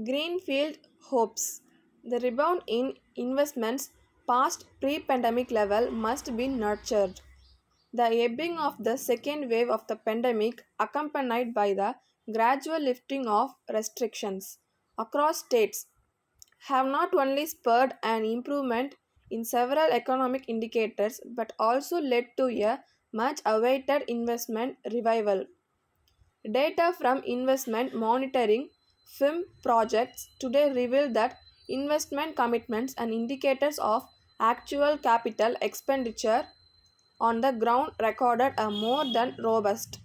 Greenfield hopes the rebound in investments past pre pandemic level must be nurtured. The ebbing of the second wave of the pandemic, accompanied by the gradual lifting of restrictions across states, have not only spurred an improvement in several economic indicators but also led to a much awaited investment revival. Data from investment monitoring firm projects today reveal that investment commitments and indicators of actual capital expenditure on the ground recorded a more than robust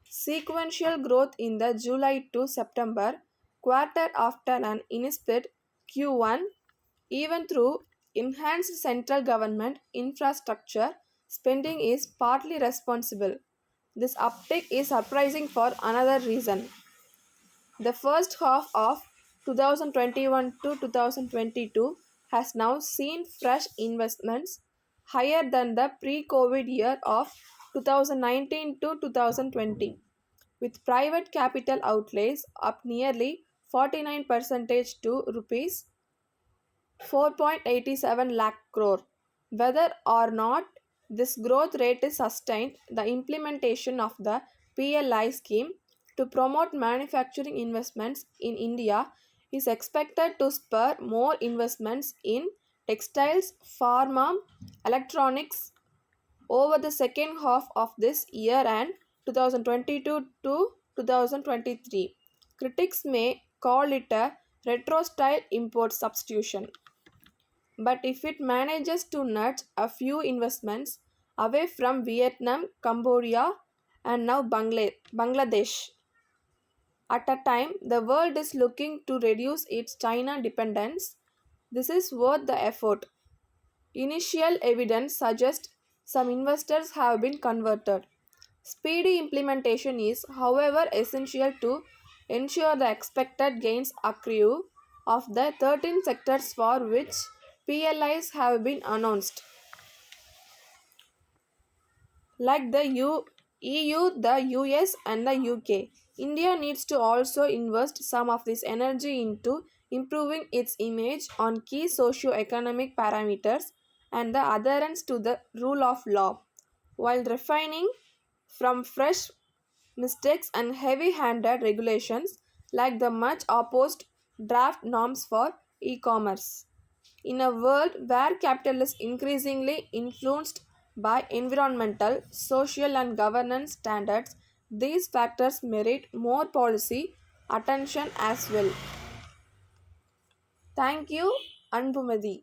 sequential growth in the July to September quarter after an inspired Q1, even through enhanced central government infrastructure spending is partly responsible. This uptick is surprising for another reason. The first half of 2021 to 2022 has now seen fresh investments higher than the pre COVID year of 2019 to 2020, with private capital outlays up nearly 49% to rupees 4.87 lakh crore. Whether or not this growth rate is sustained, the implementation of the PLI scheme to promote manufacturing investments in India is expected to spur more investments in textiles, pharma, electronics over the second half of this year and 2022 to 2023. Critics may call it a retro style import substitution. But if it manages to nudge a few investments away from Vietnam, Cambodia, and now Bangladesh, at a time the world is looking to reduce its China dependence, this is worth the effort. Initial evidence suggests some investors have been converted. Speedy implementation is, however, essential to ensure the expected gains accrue of the 13 sectors for which PLIs have been announced, like the EU, the US, and the UK. India needs to also invest some of this energy into improving its image on key socio-economic parameters and the adherence to the rule of law, while refining from fresh mistakes and heavy handed regulations like the much opposed draft norms for e commerce. In a world where capital is increasingly influenced by environmental, social, and governance standards, these factors merit more policy attention as well. Thank you, Anbumadi.